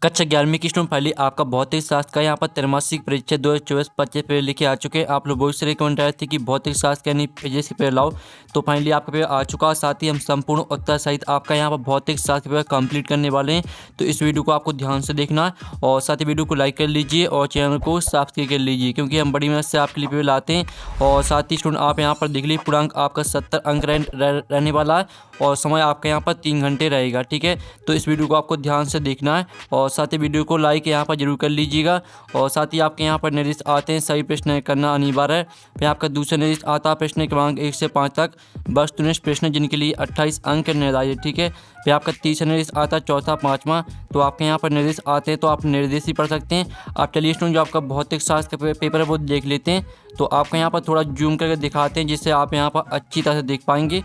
कक्षा 11वीं की स्टूडेंट फाइनली आपका भौतिक शास्त्र का यहाँ पर त्रैमासिक परीक्षा 2024-25 पेपर लेके आ चुके हैं। आप लोग बहुत से रिकमेंड आए थे कि भौतिक शास्त्र के यानी पेजेस के पेपर लाओ, तो फाइनली आपका पेपर आ चुका है। साथ ही हम संपूर्ण उत्तर सहित आपका यहाँ पर भौतिक शास्त्र पेपर कंप्लीट करने वाले हैं। तो इस वीडियो को आपको ध्यान से देखना है और साथ ही वीडियो को लाइक कर लीजिए और चैनल को सब्सक्राइब कर लीजिए, क्योंकि हम बड़ी मेहनत से आपके लिए पेपर लाते हैं। और साथ ही स्टूडेंट आप यहाँ पर देख लीजिए पूर्णांक आपका 70 अंक रहने वाला है और समय आपका यहाँ पर 3 घंटे रहेगा। ठीक है, तो इस वीडियो को आपको ध्यान से देखना है और साथ ही वीडियो को लाइक यहाँ पर जरूर कर लीजिएगा। और साथ ही आपके यहाँ पर निर्देश आते हैं, सही प्रश्न करना अनिवार्य है। फिर आपका दूसरा निर्देश आता है प्रश्न क्रमांक 1 से 5 तक वस्तुनिष्ठ प्रश्न जिनके लिए 28 अंक निर्धारित। ठीक है, फिर आपका तीसरा निर्देश आता है चौथा पाँचवा, तो आपके यहाँ पर निर्देश आते हैं तो आप निर्देश ही पढ़ सकते हैं। आप चलिए स्टूडेंट जो आपका भौतिक शास्त्र का पेपर है वो देख लेते हैं। तो आपको यहाँ पर थोड़ा जूम करके दिखाते हैं जिससे आप यहाँ पर अच्छी तरह से देख पाएंगे।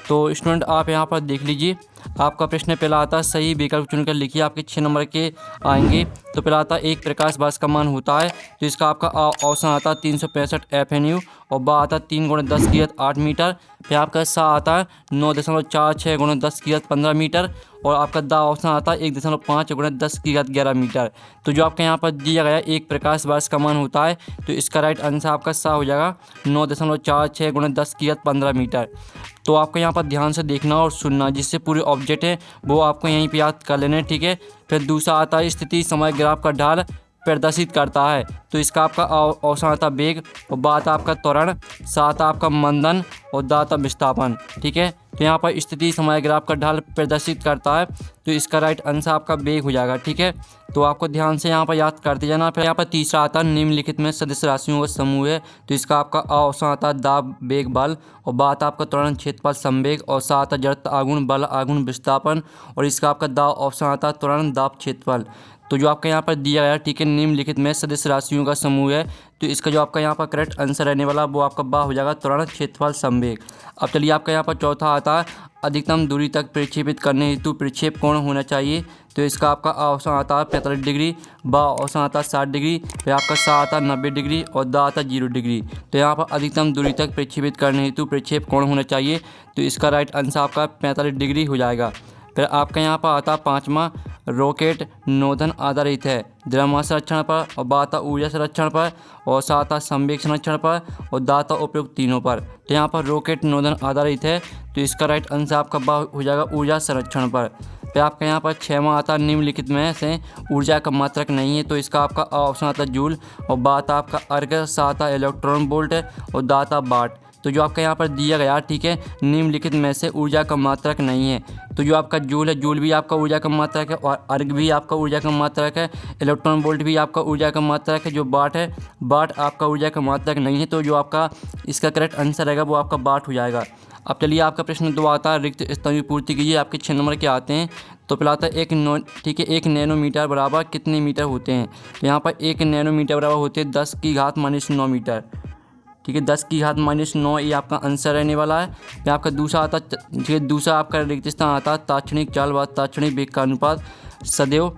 तो स्टूडेंट आप यहाँ पर देख लीजिए, आपका प्रश्न पहला आता है सही विकल्प चुनकर लिखिए। आपके 6 नंबर के आएंगे। तो पहला आता है एक प्रकाश वर्ष का मान होता है, तो इसका आपका ऑप्शन आता है 365 FNU और बा आता है 3 × 10 की घात 8 मीटर। फिर आपका सा आता है 9.46 × 10 की घात 15 मीटर और आपका दा ऑप्शन आता है 1.5 × 10 की घात 11 मीटर। तो जो आपका यहाँ पर दिया गया एक प्रकाश वर्ष का मान होता है, तो इसका राइट आंसर आपका सा हो जाएगा 9.46 × 10 की घात 15 मीटर। तो आपको यहाँ पर ध्यान से देखना और सुनना, जिससे पूरे ऑब्जेक्ट है वो आपको यहीं पे याद कर लेना है। ठीक है, फिर दूसरा आता है स्थिति समय ग्राफ का ढाल प्रदर्शित करता है, तो इसका आपका ऑप्शन आता है वेग और बात आपका त्वरण, सात आपका मंदन और दाता विस्थापन। ठीक है, तो यहाँ पर स्थिति समय ग्राफ का ढाल प्रदर्शित करता है, तो इसका राइट आंसर आपका वेग हो जाएगा। ठीक है, तो आपको ध्यान से यहाँ पर याद करते जाना। फिर यहाँ पर तीसरा आता है निम्नलिखित में सदस्य राशियों का समूह है, तो इसका आपका ऑप्शन आता है दाब वेग बल और बात आपका त्वरण क्षेत्रफल संवेग और सात जड़त्व आघूर्ण बल आघूर्ण विस्थापन और इसका आपका दा ऑप्शन आता है त्वरण दाब क्षेत्रफल। तो जो आपका यहाँ पर दिया गया ठीक है निम्नलिखित में सदस्य राशियों का समूह है, तो इसका जो आपका यहाँ पर करेक्ट आंसर रहने वाला वो आपका बा हो जाएगा त्वरण क्षेत्रफल संवेग। अब चलिए आपका यहाँ पर चौथा आता है अधिकतम दूरी तक प्रक्षेपित करने हेतु प्रक्षेप कोण होना चाहिए, तो इसका आपका ऑप्शन आता है 45 डिग्री, बा ऑप्शन आता है 60 डिग्री, फिर आपका सा आता है 90 डिग्री और दा आता है 0 डिग्री। तो यहाँ पर अधिकतम दूरी तक प्रक्षेपित करने हेतु प्रक्षेप कोण होना चाहिए, तो इसका राइट आंसर आपका 45 डिग्री हो जाएगा। फिर आपका यहाँ पर आता है पाँचवा रॉकेट नोदन आधारित है द्रव्यमान संरक्षण पर और बाता ऊर्जा संरक्षण पर और साता संवेग संरक्षण पर और दाता उपयुक्त तीनों पर। तो यहाँ पर रॉकेट नोदन आधारित है, तो इसका राइट आंसर आपका बा हो जाएगा ऊर्जा संरक्षण पर। फिर आपका यहाँ पर छठवां आता है निम्नलिखित में से ऊर्जा का मात्रक नहीं है, तो इसका आपका ऑप्शन आता है जूल और बात आपका अर्ग, साता इलेक्ट्रॉन वोल्ट और दाता वाट। तो जो आपका यहाँ पर दिया गया ठीक है निम्नलिखित में से ऊर्जा का मात्रक नहीं है, तो जो आपका जूल है जूल भी आपका ऊर्जा का मात्रक है और अर्ग भी आपका ऊर्जा का मात्रक है, इलेक्ट्रॉन वोल्ट भी आपका ऊर्जा का मात्रक है। जो वाट है वाट आपका ऊर्जा का मात्रक नहीं है, तो जो आपका इसका करेक्ट आंसर रहेगा वो आपका वाट हो जाएगा। अब चलिए आपका प्रश्न 2 आता है रिक्त स्थान की पूर्ति कीजिए। आपके 6 नंबर के आते हैं। तो पहला आता है एक नैनोमीटर बराबर कितने मीटर होते हैं, तो यहाँ पर 1 नैनोमीटर बराबर होते हैं 10 की घात -9 मीटर। ठीक है, 10 की घात -9 ये आपका आंसर रहने वाला है। फिर आपका दूसरा आता ठीक है दूसरा आपका रिक्त स्थान आता है ताक्षणिक चाल व ताक्षणिक वेग का अनुपात सदैव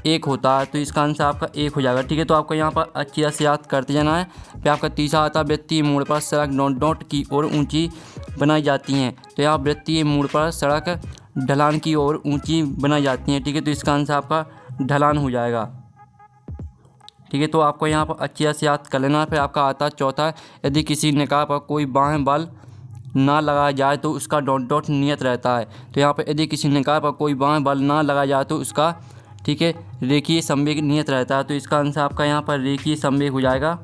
1 होता है, तो इसका आंसर आपका 1 हो जाएगा। ठीक है, तो आपको यहाँ पर अच्छी तरह से याद करते जाना है। फिर आपका तीसरा आता है वृत्तीय मोड़ पर सड़क डॉट की ओर ऊंची बनाई जाती हैं, तो यहाँ वृत्तीय मोड़ पर सड़क ढलान की ओर ऊंची बनाई जाती हैं। ठीक है, तो इसका आंसर आपका ढलान हो जाएगा। ठीक है, तो आपको यहाँ पर अच्छी तरह से याद कर लेना है। फिर आपका आता है चौथा यदि किसी निकाय पर कोई बाह्य बल ना लगाया जाए तो उसका डॉट नियत रहता है, तो यहाँ पर यदि किसी निकाय पर कोई बाह्य बल ना लगाया जाए तो उसका ठीक है रेखीय संवेग नियत रहता है, तो इसका आंसर आपका यहाँ पर रेखीय संवेग हो जाएगा।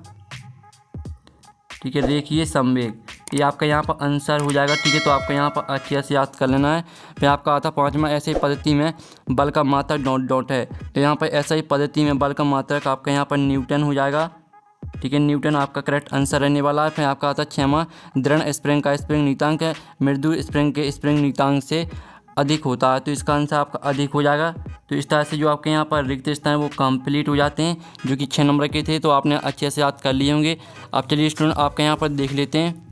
ठीक है, रेखीय संवेग ये आपका यहाँ पर आंसर हो जाएगा। ठीक है, तो आपको यहाँ पर अच्छे से याद कर लेना है। फिर आपका आता पाँचवा ऐसे पद्धति में बल का मात्रक डॉट है, तो यहाँ पर ऐसा ही पद्धति में बल का मात्रक आपका यहाँ पर न्यूटन हो जाएगा। ठीक है, न्यूटन आपका करेक्ट आंसर रहने वाला है। फिर आपका आता छठवां दृढ़ स्प्रिंग का स्प्रिंग नियतांक मृदु स्प्रिंग के स्प्रिंग नियतांक से अधिक होता है, तो इसका आंसर आपका अधिक हो जाएगा। तो इस तरह से जो आपके यहाँ पर रिक्त स्थान वो कंप्लीट हो जाते हैं, जो कि 6 नंबर के थे, तो आपने अच्छे से याद कर लिए होंगे। अब चलिए स्टूडेंट आपके यहाँ पर देख लेते हैं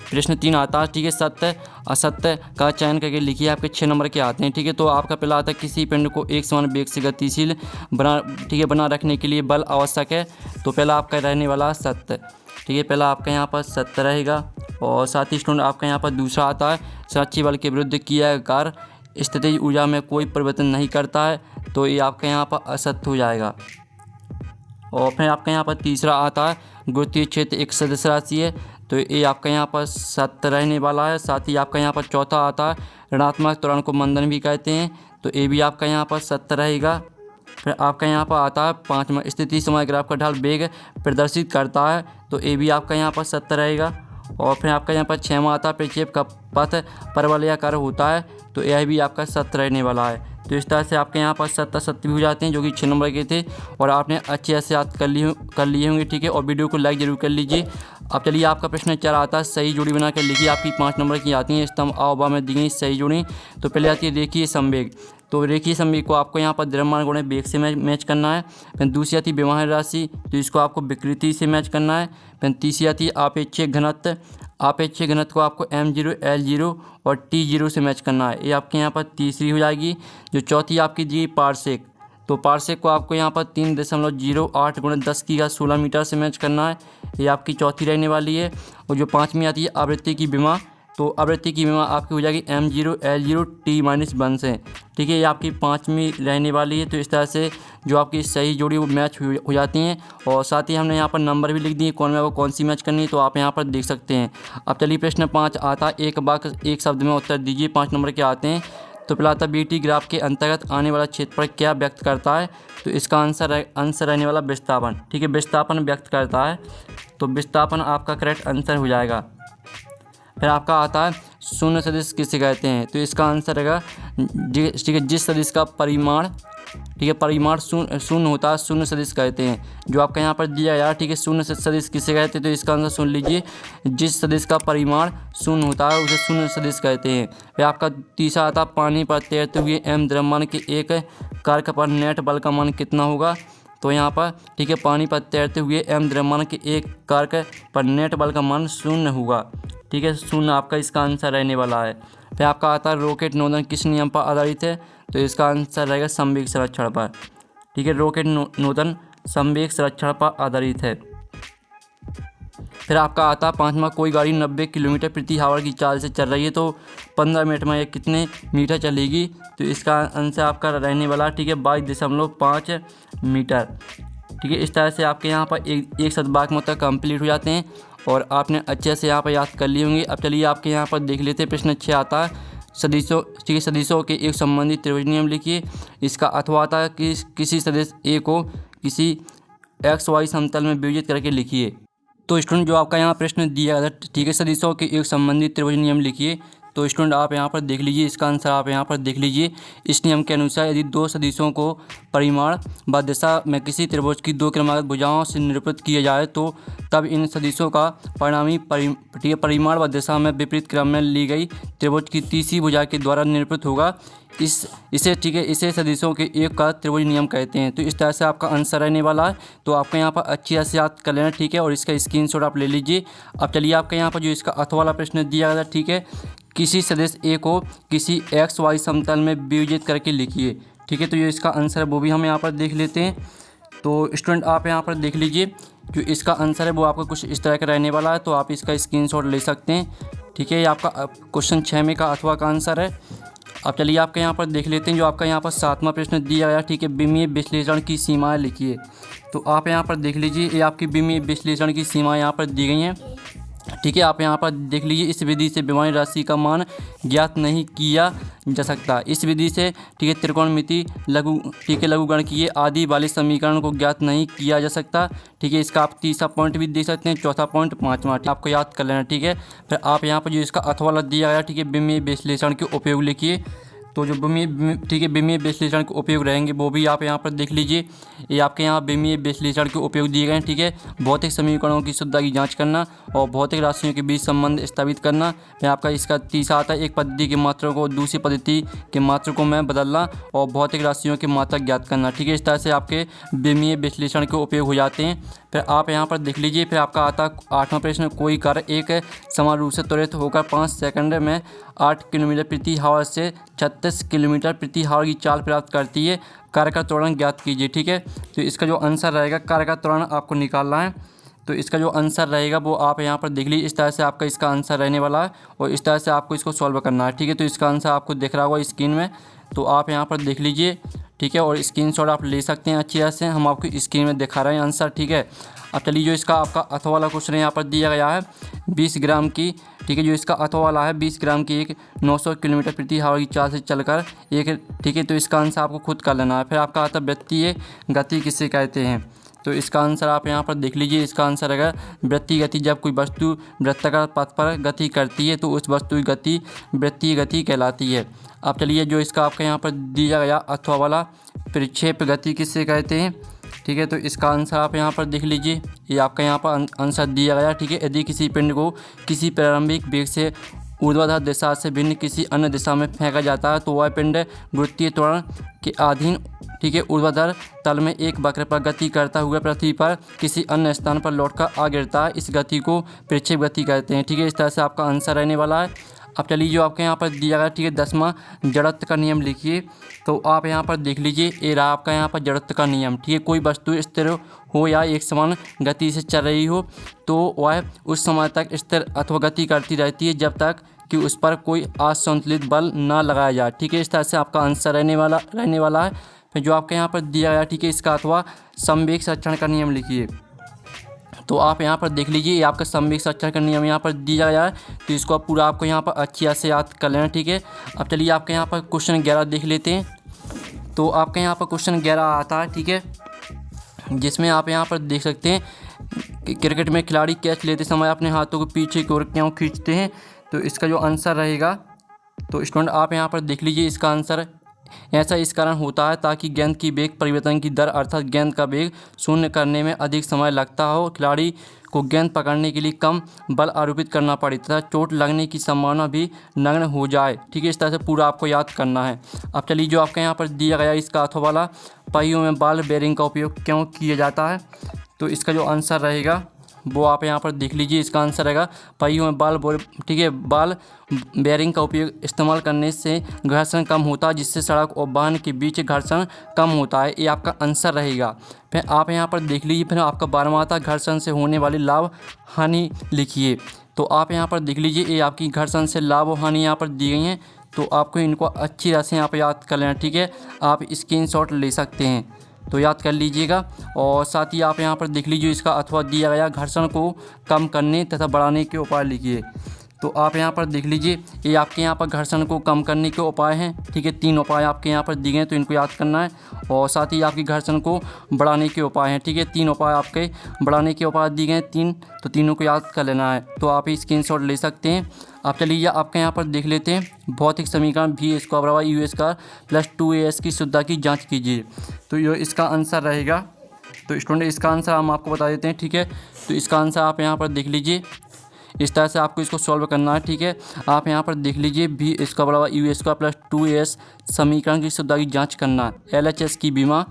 प्रश्न 3 आता है। ठीक है, सत्य असत्य का चयन करके लिखिए। आपके 6 नंबर के आते हैं। ठीक है, तो आपका पहला आता है किसी पिंड को एक समान वेग से गतिशील बना रखने के लिए बल आवश्यक है, तो पहला आपका रहने वाला सत्य। ठीक है, पहला आपका यहाँ पर सत्य रहेगा। और साथ ही स्टूडेंट आपका यहाँ पर दूसरा आता है साक्षी बल के विरुद्ध किया कार्य स्थितिज ऊर्जा में कोई परिवर्तन नहीं करता है, तो ये आपके यहाँ पर असत्य हो जाएगा। और फिर आपके यहाँ पर तीसरा आता है गुरुत्वीय क्षेत्र एक सदिश राशि है, तो ये आपका यहाँ पर सत्य रहने वाला है। साथ ही आपका यहाँ पर चौथा आता है ऋणात्मक त्वरण को मंदन भी कहते हैं, तो ये भी आपका यहाँ पर सत्य रहेगा। फिर आपका यहाँ पर आता है पाँचवा स्थिति समय ग्राफ का ढाल वेग प्रदर्शित करता है, तो ये भी आपका यहाँ पर सत्य रहेगा। और फिर आपका यहाँ पर छठवां आता है प्रक्षेप का पथ परवलयाकार होता है, तो यह भी आपका सत्य रहने वाला है। तो इस तरह से आपके यहाँ पर सत्य भी हो जाते हैं, जो कि 6 नंबर के थे और आपने अच्छे से याद कर लिए होंगे। ठीक है, और वीडियो को लाइक जरूर कर लीजिए। अब चलिए आपका प्रश्न 4 आता है सही जोड़ी बना कर लिखिए। आपकी 5 नंबर की आती हैं स्तंभ अववा में दी गई सही जोड़ी। तो पहले आती है रेखीय संवेग, तो रेखीय संवेग को आपको यहाँ पर द्रव्यमान गुणे वेग से मैच करना है। फिर दूसरी आती है व्यवहार राशि, तो इसको आपको विकृति से मैच करना है। फिर तीसरी आती है आपेक्षिक घनत्व, आपेक्षिक घनत्व को आपको m0 l0 और t0 से मैच करना है, ये आपके यहाँ पर तीसरी हो जाएगी। जो चौथी आपकी दी पारसेक, तो पारसेक को आपको यहाँ पर 3.08 × 10⁻16 मीटर से मैच करना है, ये आपकी चौथी रहने वाली है। और जो पाँचवीं आती है आवृत्ति की विमा, तो आवृत्ति की विमा आपकी हो जाएगी m0 l0 t-1 से। ठीक है, ये आपकी पाँचवीं रहने वाली है। तो इस तरह से जो आपकी सही जोड़ी वो मैच हो जाती हैं। और साथ ही हमने यहाँ पर नंबर भी लिख दिए कौन में वो कौन सी मैच करनी है, तो आप यहाँ पर देख सकते हैं। अब चलिए प्रश्न 5 आता है एक वाक्य एक शब्द में उत्तर दीजिए। 5 नंबर के आते हैं। तो पहला आता BT ग्राफ के अंतर्गत आने वाला क्षेत्रफल क्या व्यक्त करता है, तो इसका आंसर रहने वाला विस्थापन। ठीक है, विस्थापन व्यक्त करता है, तो विस्थापन आपका करेक्ट आंसर हो जाएगा। फिर आपका आता है शून्य सदिश किसे कहते हैं, तो इसका आंसर रहेगा ठीक है जिस सदिश का परिमाण, ठीक है परिमाण शून्य होता है शून्य सदिश कहते हैं। जो आपका यहाँ पर दिया गया ठीक है शून्य सदिश किसे कहते हैं, तो इसका आंसर सुन लीजिए जिस सदिश का परिमाण शून्य होता है उसे शून्य सदिश कहते हैं। फिर आपका तीसरा आता है पानी पर तैरते हुए m द्रव्यमान के एक कारक पर नेट बल का मान कितना होगा, तो यहाँ पर ठीक है पानी पर तैरते हुए m द्रव्यमान के एक कारक पर नेट बल का मान 0 होगा। ठीक है, 0 आपका इसका आंसर रहने वाला है। फिर आपका आता है रॉकेट नोदन किस नियम पर आधारित है, तो इसका आंसर रहेगा संवेग संरक्षण पर। ठीक है, रॉकेट नोदन संवेग संरक्षण पर आधारित है। फिर आपका आता है 5वां कोई गाड़ी 90 किलोमीटर प्रति आवर की चाल से चल रही है, तो 15 मिनट में ये कितने मीटर चलेगी, तो इसका आंसर आपका रहने वाला ठीक है 22.5 मीटर। ठीक है, इस तरह से आपके यहाँ पर एक सदवाक में तक कंप्लीट हो जाते हैं और आपने अच्छे से यहाँ पर याद कर लिए होंगे। अब चलिए आपके यहाँ पर देख लेते हैं। प्रश्न 6 आता है सदिशों, ठीक है सदिशों के एक संबंधित त्रिभुज नियम लिखिए। इसका अथवा आता है कि किसी सदिश ए को किसी XY समतल में विभाजित करके लिखिए। तो स्टूडेंट जो आपका यहाँ प्रश्न दिया गया ठीक है सदिशों के एक संबंधित त्रिभुज नियम लिखिए। तो स्टूडेंट आप यहाँ पर देख लीजिए, इसका आंसर आप यहाँ पर देख लीजिए। इस नियम के अनुसार यदि दो सदिशों को परिमाण व दिशा में किसी त्रिभुज की दो क्रमागत भुजाओं से निरूपित किया जाए, तो तब इन सदिशों का परिणामी परिमाण व दिशा में विपरीत क्रम में ली गई त्रिभुज की तीसरी भुजा के द्वारा निरूपित होगा। इसे ठीक है इसे सदिशों के एक का त्रिभुज नियम कहते हैं। तो इस तरह से आपका आंसर रहने वाला है। तो आपका यहाँ पर अच्छी से याद कर लेना ठीक है, और इसका स्क्रीनशॉट आप ले लीजिए। अब चलिए आपका यहाँ पर जो इसका अथवा वाला प्रश्न दिया गया ठीक है, किसी सदिश ए को किसी XY समतल में विभाजित करके लिखिए। ठीक है, तो ये इसका आंसर है वो भी हम यहाँ पर देख लेते हैं। तो स्टूडेंट आप यहाँ पर देख लीजिए, जो इसका आंसर है वो आपका कुछ इस तरह का रहने वाला है। तो आप इसका स्क्रीनशॉट ले सकते हैं। ठीक है, ये आपका क्वेश्चन 6 में का अथवा का आंसर है। अब चलिए आपके यहाँ पर देख लेते हैं जो आपका यहाँ पर 7वां प्रश्न दिया गया ठीक है, विमीय विश्लेषण की सीमाएँ लिखिए। तो आप यहाँ पर देख लीजिए, ये आपकी विमीय विश्लेषण की सीमाएँ यहाँ पर दी गई हैं। ठीक है, आप यहाँ पर देख लीजिए, इस विधि से विमानी राशि का मान ज्ञात नहीं किया जा सकता। इस विधि से ठीक है त्रिकोणमिति लघुगणकीय आदि वाले समीकरण को ज्ञात नहीं किया जा सकता। ठीक है, इसका आप तीसरा पॉइंट भी देख सकते हैं, चौथा पॉइंट, 5वां आपको याद कर लेना। ठीक है, फिर आप यहाँ पर जो इसका अथवा दिया गया ठीक है विमीय विश्लेषण के उपयोग लिखिए। तो जो विमीय विश्लेषण के उपयोग रहेंगे वो भी आप यहाँ पर देख लीजिए। ये आपके यहाँ विमीय विश्लेषण के उपयोग दिए गए हैं। ठीक है, भौतिक समीकरणों की शुद्धता की जांच करना और भौतिक राशियों के बीच संबंध स्थापित करना। फिर आपका इसका तीसरा आता है एक पद्धति के मात्रा को दूसरी पद्धति के मात्रकों में बदलना और भौतिक राशियों की मात्रा ज्ञात करना। ठीक है, इस तरह से आपके विमीय विश्लेषण के उपयोग हो जाते हैं। फिर आप यहाँ पर देख लीजिए, फिर आपका आता 8वां प्रश्न, कोई कार एक समान रूप से त्वरित होकर 5 सेकंड में 8 किलोमीटर प्रति आवर से 36 किलोमीटर प्रति आवर की चाल प्राप्त करती है, कार का त्वरण ज्ञात कीजिए। ठीक है, तो इसका जो आंसर रहेगा कार का त्वरण आपको निकालना है। तो इसका जो आंसर रहेगा वो आप यहाँ पर देख लीजिए। इस तरह से आपका इसका आंसर रहने वाला है और इस तरह से आपको इसको सॉल्व करना है, ठीक है। तो इसका आंसर आपको दिख रहा होगा स्क्रीन में, तो आप यहाँ पर देख लीजिए, ठीक है। और स्क्रीनशॉट आप ले सकते हैं अच्छी तरह से, हम आपको स्क्रीन में दिखा रहे हैं आंसर, ठीक है। अब चलिए जो इसका आपका अथवा वाला क्वेश्चन यहाँ पर दिया गया है 20 ग्राम की, ठीक है। जो इसका अथवा वाला है 20 ग्राम की एक 900 किलोमीटर प्रति हवा की चाल से चलकर एक, ठीक है। तो इसका आंसर आपको खुद कर लेना है। फिर आपका आता है वृत्तीय गति किसे कहते हैं, तो इसका आंसर आप यहाँ पर देख लीजिए। इसका आंसर है वृत्तीय गति, जब कोई वस्तु वृत्ताकार पथ पर गति करती है तो उस वस्तु की गति वृत्तीय गति कहलाती है। अब चलिए जो इसका आपका यहाँ पर दिया गया अथवा वाला प्रक्षेप गति किसे कहते हैं, ठीक है। तो इसका आंसर आप यहाँ पर देख लीजिए, ये आपका यहाँ पर आंसर दिया गया, ठीक है। यदि किसी पिंड को किसी प्रारंभिक वेग से ऊर्ध्वाधर दिशा से भिन्न किसी अन्य दिशा में फेंका जाता है तो वह पिंड गुरुत्वीय त्वरण के अधीन, ठीक है, ऊर्ध्वाधर तल में एक वक्र पर गति करता हुआ पृथ्वी पर किसी अन्य स्थान पर लौटकर आ गिरता है। इस गति को प्रक्षेप गति कहते हैं, ठीक है। इस तरह से आपका आंसर रहने वाला है। अब चलिए जो आपके यहाँ पर दिया गया, ठीक है, 10वां जड़त्व का नियम लिखिए। तो आप यहाँ पर देख लीजिए, ये रहा आपका यहाँ पर जड़त्व का नियम, ठीक है। कोई वस्तु स्थिर हो या एक समान गति से चल रही हो तो वह उस समय तक स्थिर अथवा गति करती रहती है जब तक कि उस पर कोई असंतुलित बल ना लगाया जाए, ठीक है। इस तरह से आपका आंसर रहने वाला है। फिर जो आपके यहाँ पर दिया गया, ठीक है, इसका अथवा संवेग संरक्षण का नियम लिखिए। तो आप यहाँ पर देख लीजिए, ये आपका संवेग संरक्षण का नियम यहाँ पर दिया गया है, तो इसको पूरा आपको यहाँ पर अच्छी तरह से याद कर लेना, ठीक है। अब चलिए आपके यहाँ पर क्वेश्चन 11 देख लेते हैं। तो आपके यहाँ पर क्वेश्चन 11 आता है, ठीक है, जिसमें आप यहाँ पर देख सकते हैं कि क्रिकेट में खिलाड़ी कैच लेते समय अपने हाथों को पीछे की ओर क्यों खींचते हैं। तो इसका जो आंसर रहेगा, तो स्टूडेंट आप यहाँ पर देख लीजिए, इसका आंसर ऐसा इस कारण होता है ताकि गेंद की वेग परिवर्तन की दर अर्थात गेंद का वेग शून्य करने में अधिक समय लगता हो, खिलाड़ी को गेंद पकड़ने के लिए कम बल आरोपित करना पड़े तथा चोट लगने की संभावना भी नगण्य हो जाए, ठीक है। इस तरह से पूरा आपको याद करना है। अब चलिए जो आपके यहाँ पर दिया गया इसका अथवा वाला पहियों में बॉल बेयरिंग का उपयोग क्यों किया जाता है। तो इसका जो आंसर रहेगा वो आप यहाँ पर देख लीजिए। इसका आंसर रहेगा पहियों में बॉल, ठीक है, बॉल बेयरिंग का उपयोग इस्तेमाल करने से घर्षण कम होता है, जिससे सड़क और वाहन के बीच घर्षण कम होता है। ये आपका आंसर रहेगा। फिर आप यहाँ पर देख लीजिए, फिर आपका 12वां आता घर्षण से होने वाली लाभ हानि लिखिए। तो आप यहाँ पर देख लीजिए, ये आपकी घर्षण से लाभ और हानि यहाँ पर दी गई हैं, तो आपको इनको अच्छी तरह से यहाँ पर याद कर लेना, ठीक है। आप स्क्रीनशॉट ले सकते हैं, तो याद कर लीजिएगा। और साथ ही आप यहाँ पर देख लीजिए, इसका अथवा दिया गया घर्षण को कम करने तथा बढ़ाने के उपाय लिखिए। तो आप यहाँ पर देख लीजिए, ये आपके यहाँ पर घर्षण को कम करने के उपाय हैं, ठीक है। 3 उपाय आपके यहाँ पर दिए गए, तो इनको याद करना है। और साथ ही आपकी घर्षण को बढ़ाने के उपाय हैं, ठीक है। 3 उपाय आपके बढ़ाने के उपाय दिए गए 3, तो तीनों को याद कर लेना है। तो आप स्क्रीनशॉट ले सकते हैं। आप चलिए आपके यहाँ पर देख लेते हैं भौतिक समीकरण v² बराबर u² प्लस 2as की शुद्धता की जाँच कीजिए। तो ये इसका आंसर रहेगा। तो स्टूडेंट इसका आंसर हम आपको बता देते हैं, ठीक है। तो इसका आंसर आप यहाँ पर देख लीजिए, इस तरह से आपको इसको सॉल्व करना है, ठीक है। आप यहाँ पर देख लीजिए v² बराबर u² प्लस 2as समीकरण की शुद्धता की जाँच करना है। LHS की बीमा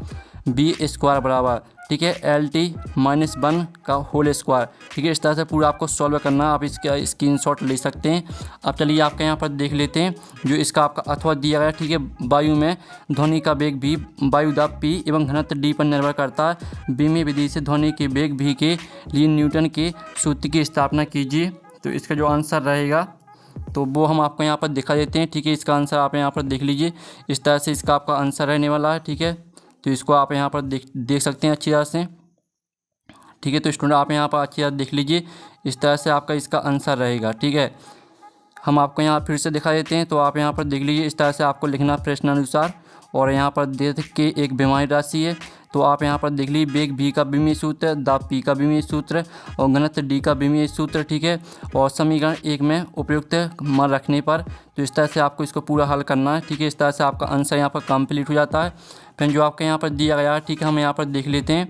v² बराबर, ठीक है, LT-1 का होल स्क्वायर, ठीक है। इस तरह से पूरा आपको सॉल्व करना है। आप इसका स्क्रीनशॉट ले सकते हैं। अब चलिए आपके यहाँ पर देख लेते हैं जो इसका आपका अथवा दिया गया, ठीक है। वायु में ध्वनि का वेग v वायु दाब p एवं घनत्व d पर निर्भर करता है। बीमी विधि से ध्वनि के वेग v के लिए न्यूटन के सूत्र की स्थापना कीजिए। तो इसका जो आंसर रहेगा तो वो हम आपको यहाँ पर दिखा देते हैं, ठीक है। इसका आंसर आप यहाँ पर देख लीजिए, इस तरह से इसका आपका आंसर रहने वाला है, ठीक है। तो इसको आप यहाँ पर देख सकते हैं अच्छी तरह से, ठीक है। तो स्टूडेंट आप यहाँ पर अच्छी तरह देख लीजिए, इस तरह से आपका इसका आंसर रहेगा, ठीक है। हम आपको यहाँ फिर से दिखा देते हैं। तो आप यहाँ पर देख लीजिए, इस तरह से आपको लिखना प्रश्नानुसार, और यहाँ पर दे के एक बेमानी राशि है। तो आप यहाँ पर देख लीजिए वेग v का विमीय सूत्र, दाब p का विमीय सूत्र और घनत्व d का विमीय सूत्र, ठीक है। और समीकरण 1 में उपयुक्त मान रखने पर, तो इस तरह से आपको इसको पूरा हल करना है, ठीक है। इस तरह से आपका आंसर यहाँ पर कंप्लीट हो जाता है। फिर जो आपके यहाँ पर दिया गया है, ठीक है, हम यहाँ पर देख लेते हैं।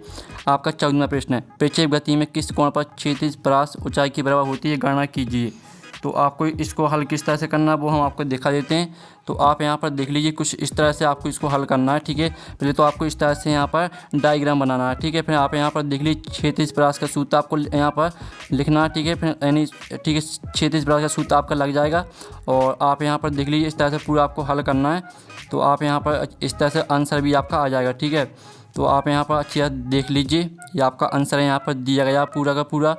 आपका 14वां प्रश्न है, प्रक्षेप गति में किस कोण पर क्षैतिज परास ऊंचाई के बराबर होती है, गणना कीजिए। तो आपको इसको हल किस तरह से करना है वो हम आपको दिखा देते हैं। तो आप यहाँ पर देख लीजिए, कुछ इस तरह से आपको इसको हल करना है, ठीक है। पहले तो आपको इस तरह से यहाँ पर डायग्राम बनाना है, ठीक है। फिर आप यहाँ पर देख लीजिए क्षैतिज परास का सूत्र आपको यहाँ पर लिखना है, ठीक है। फिर यानी ठीक है, क्षैतिज परास का सूत्र आपका लग जाएगा। और आप यहाँ पर देख लीजिए, इस तरह से पूरा आपको हल करना है। तो आप यहाँ पर इस तरह से आंसर भी आपका आ जाएगा, ठीक है। तो आप यहाँ पर अच्छी तरह देख लीजिए, ये आपका आंसर है यहाँ पर दिया गया पूरा का पूरा।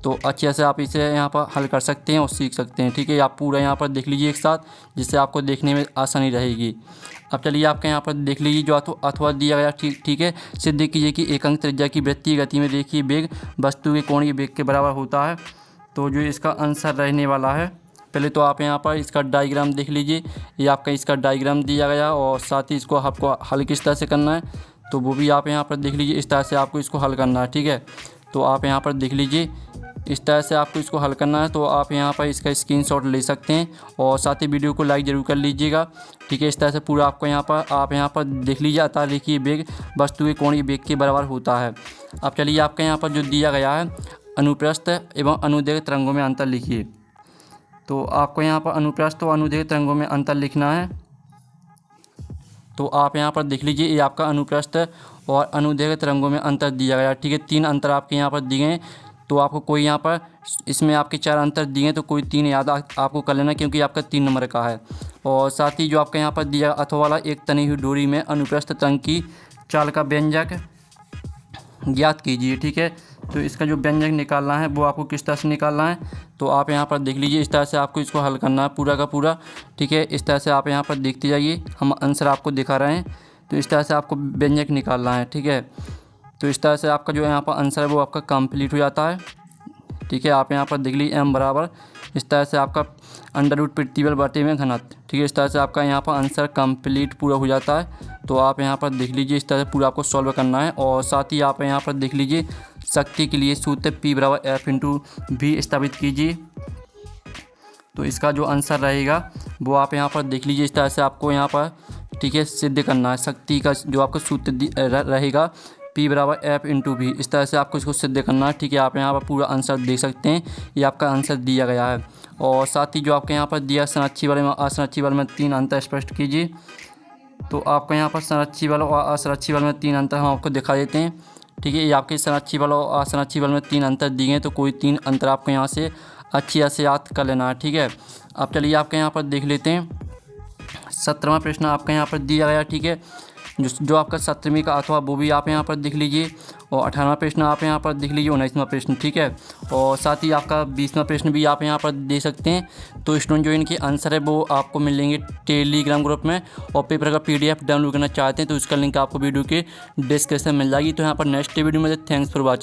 तो अच्छे से आप इसे यहाँ पर हल कर सकते हैं और सीख सकते हैं। ठीक है, आप पूरा यहाँ पर देख लीजिए एक साथ, जिससे आपको देखने में आसानी रहेगी। अब चलिए आपके यहाँ पर देख लीजिए जो अथवा दिया गया। ठीक है, सिद्ध कीजिए कि एक अंक त्रिज्या की वृत्तीय गति में देखिए वेग वस्तु के कोणीय वेग के बराबर होता है। तो जो इसका आंसर रहने वाला है, पहले तो आप यहाँ पर इसका डायग्राम देख लीजिए। ये आपका इसका डायग्राम दिया गया और साथ ही इसको आपको हल किस तरह से करना है तो वो भी आप यहाँ पर देख लीजिए। इस तरह से आपको इसको हल करना है। ठीक है, तो आप यहाँ पर देख लीजिए, इस तरह से आपको इसको हल करना है। तो आप यहाँ पर इसका स्क्रीनशॉट ले सकते हैं और साथ ही वीडियो को लाइक ज़रूर कर लीजिएगा। ठीक है, इस तरह से पूरा आपको यहाँ पर आप यहाँ पर देख लीजिए। अतः देखिए वेग वस्तु के कोणीय वेग के बराबर होता है। अब चलिए आपके यहाँ पर जो दिया गया है अनुप्रस्थ एवं अनुदैर्घ्य तरंगों में अंतर लिखिए। तो आपको यहाँ पर अनुप्रस्थ और अनुदैर्घ्य तरंगों में अंतर लिखना है। तो आप यहाँ पर देख लीजिए, ये आपका अनुप्रस्थ और अनुदैर्घ्य तरंगों में अंतर दिया गया। ठीक है, 3 अंतर आपके यहाँ पर दिए हैं। तो आपको कोई यहाँ पर इसमें आपके 4 अंतर दिए हैं तो कोई 3 याद आपको कर लेना, क्योंकि आपका 3 नंबर का है। और साथ ही जो आपका यहाँ पर दिया अथवा वाला एक तनी हुई डोरी में अनुप्रस्थ तरंग की चाल का व्यंजक ज्ञात कीजिए। ठीक है, तो इसका जो व्यंजक निकालना है वो आपको किस तरह से निकालना है तो आप यहाँ पर देख लीजिए। इस तरह से आपको इसको हल करना है पूरा का पूरा। ठीक है, इस तरह से आप यहाँ पर देखते जाइए, हम आंसर आपको दिखा रहे हैं। तो इस तरह से आपको व्यंजक निकालना है। ठीक है, तो इस तरह से आपका जो यहाँ पर आंसर है वो आपका कंप्लीट हो जाता है। ठीक है, आप यहाँ पर देख लीजिए m बराबर इस तरह से आपका अंडर रूट प्रतिबल बटे में घनत्व। ठीक है, इस तरह से आपका यहाँ पर आंसर कंप्लीट पूरा हो जाता है। तो आप यहाँ पर देख लीजिए, इस तरह से पूरा आपको सॉल्व करना है। और साथ ही आप यहाँ पर देख लीजिए शक्ति के लिए सूत्र P बराबर F/V स्थापित कीजिए। तो इसका जो आंसर रहेगा वो आप यहाँ पर देख लीजिए। इस तरह से आपको यहाँ पर ठीक है सिद्ध करना है। शक्ति का जो आपका सूत्र रहेगा P बराबर F/V, इस तरह से आपको इसको सिद्ध करना है। ठीक है, आप यहाँ पर पूरा आंसर देख सकते हैं, ये आपका आंसर दिया गया है। और साथ ही जो आपके यहाँ पर दिया संरक्षी बल में असंरक्षी बल में 3 अंतर स्पष्ट कीजिए। तो आपको यहाँ पर संरक्षी बल और असंरक्षी बल में 3 अंतर हम आपको दिखा देते हैं। ठीक है, ये आपके संरक्षी बल और असंरक्षी बल में 3 अंतर दिए हैं तो कोई 3 अंतर आपको यहाँ से अच्छी तरह से याद कर लेना है। ठीक है, अब चलिए आपके यहाँ पर देख लेते हैं 17वां प्रश्न आपका यहाँ पर दिया गया। ठीक है, जो आपका 17वीं का अथवा वो भी आप यहाँ पर देख लीजिए। और 18वां प्रश्न आप यहाँ पर देख लीजिए, 19वां प्रश्न। ठीक है, और साथ ही आपका 20वां प्रश्न भी आप यहाँ पर दे सकते हैं। तो स्टूडेंट जो इनके आंसर है वो आपको मिलेंगे टेलीग्राम ग्रुप में। और पेपर का PDF डाउनलोड करना चाहते हैं तो उसका लिंक आपको वीडियो के डिस्क्रिप्शन में मिल जाएगी। तो यहाँ पर नेक्स्ट वीडियो में थैंक्स फॉर वॉचिंग।